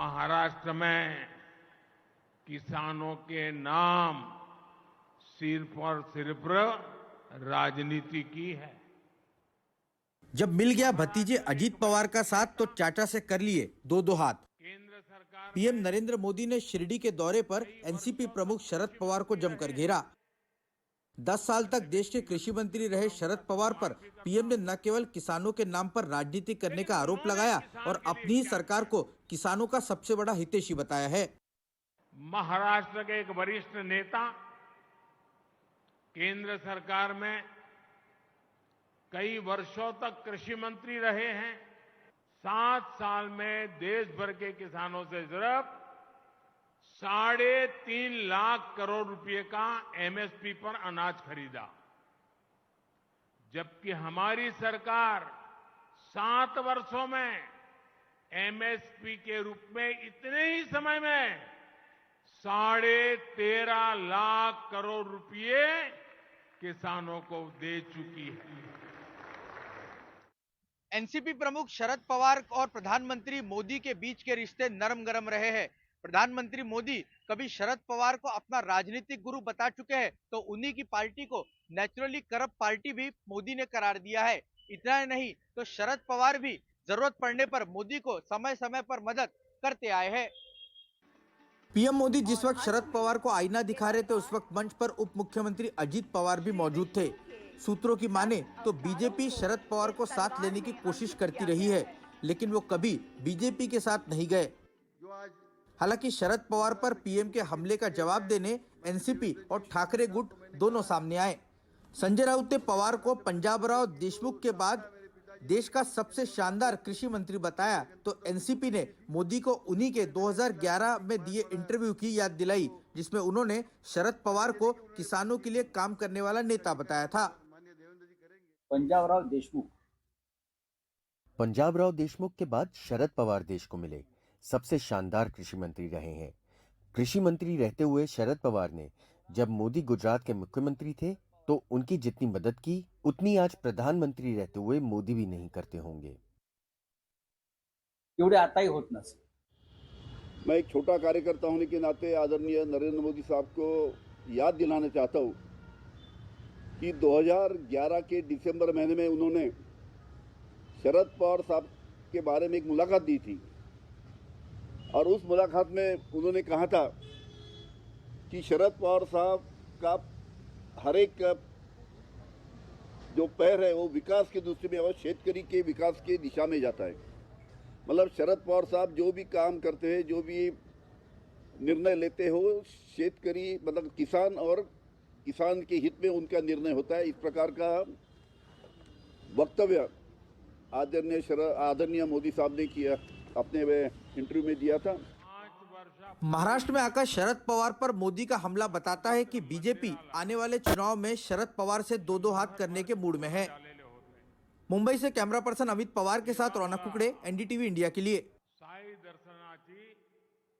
महाराष्ट्र में किसानों के नाम सिर्फ और सिर्फ राजनीति की है। जब मिल गया भतीजे अजीत पवार का साथ तो चाचा से कर लिए दो दो हाथ। केंद्र सरकार पीएम नरेंद्र मोदी ने शिरडी के दौरे पर एनसीपी प्रमुख शरद पवार को जमकर घेरा। 10 साल तक देश के कृषि मंत्री रहे शरद पवार पर पीएम ने न केवल किसानों के नाम पर राजनीति करने का आरोप लगाया और अपनी ही सरकार को किसानों का सबसे बड़ा हितैषी बताया है। महाराष्ट्र के एक वरिष्ठ नेता केंद्र सरकार में कई वर्षों तक कृषि मंत्री रहे हैं। 7 साल में देश भर के किसानों से सिर्फ 3.5 लाख करोड़ रुपए का एमएसपी पर अनाज खरीदा, जबकि हमारी सरकार 7 वर्षों में एमएसपी के रूप में इतने ही समय में 13.5 लाख करोड़ रुपए किसानों को दे चुकी है। एनसीपी प्रमुख शरद पवार और प्रधानमंत्री मोदी के बीच के रिश्ते नरम गरम रहे हैं। प्रधानमंत्री मोदी कभी शरद पवार को अपना राजनीतिक गुरु बता चुके हैं तो उन्हीं की पार्टी को नेचुरली करप्ट पार्टी भी मोदी ने करार दिया है। इतना ही नहीं तो शरद पवार भी जरूरत पड़ने पर मोदी को समय समय पर मदद करते आए हैं। पीएम मोदी जिस वक्त शरद पवार को आईना दिखा रहे थे उस वक्त मंच पर उप मुख्यमंत्री अजीत पवार भी मौजूद थे। सूत्रों की माने तो बीजेपी शरद पवार को साथ लेने की कोशिश करती रही है, लेकिन वो कभी बीजेपी के साथ नहीं गए। हालांकि शरद पवार पर पीएम के हमले का जवाब देने एनसीपी और ठाकरे गुट दोनों सामने आए। संजय राउत ने पवार को पंजाब राव देशमुख के बाद देश का सबसे शानदार कृषि मंत्री बताया तो एनसीपी ने मोदी को उन्हीं के 2011 में दिए इंटरव्यू की याद दिलाई, जिसमें उन्होंने शरद पवार को किसानों के लिए काम करने वाला नेता बताया था। पंजाब राव देशमुख के बाद शरद पवार देश को मिले सबसे शानदार कृषि मंत्री रहे हैं। कृषि मंत्री रहते हुए शरद पवार ने जब मोदी गुजरात के मुख्यमंत्री थे तो उनकी जितनी मदद की उतनी आज प्रधानमंत्री रहते हुए मोदी भी नहीं करते होंगे। एवढे आताही होत नसेल। मैं एक छोटा कार्यकर्ता होने के नाते आदरणीय नरेंद्र मोदी साहब को याद दिलाना चाहता हूं कि 2011 के दिसंबर महीने में उन्होंने शरद पवार साहब के बारे में एक मुलाकात दी थी और उस मुलाकात में उन्होंने कहा था कि शरद पवार साहब का हर एक जो पैर है वो विकास की दृष्टि में और शेतकरी के विकास की दिशा में जाता है। मतलब शरद पवार साहब जो भी काम करते हैं, जो भी निर्णय लेते हो, शेतकरी मतलब किसान और किसान के हित में उनका निर्णय होता है। इस प्रकार का वक्तव्य आदरणीय मोदी साहब ने किया, अपने इंटरव्यू में दिया था। महाराष्ट्र में आकर शरद पवार पर मोदी का हमला बताता है कि बीजेपी आने वाले चुनाव में शरद पवार से दो दो हाथ करने के मूड में है। मुंबई से कैमरा पर्सन अमित पवार के साथ रौनक कुकड़े, एनडीटीवी इंडिया के लिए।